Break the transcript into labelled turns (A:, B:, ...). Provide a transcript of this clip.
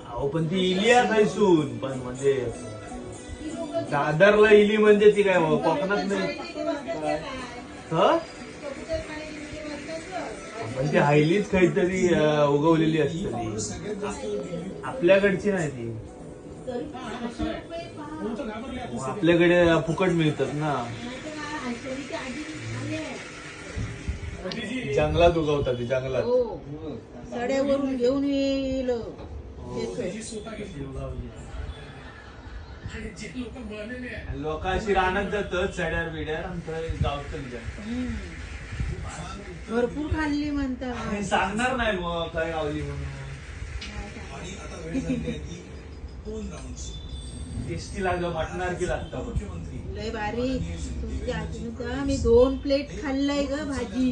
A: अहो पण ती इली आहे खायसून पण म्हणजे दादरला इली म्हणजे ती काय कोकणात नाही म्हणजे हायलीच काहीतरी उगवलेली असते आपल्याकडची नाही ती आपल्याकडे फुकट मिळतात ना जंगलात उगवतात ती जंगलात
B: सड्यावरून घेऊन येईल
A: लोक अशी रानात जातात सड्यावर बिड्यावर गावत
B: भरपूर खाल्ली म्हणतात
A: सांगणार नाही मग काय गावली म्हणून टेस्टी लागलं वाटणार की लागतं
B: लय भारी तुमच्या मी 2 प्लेट खाल्लंय ग भाजी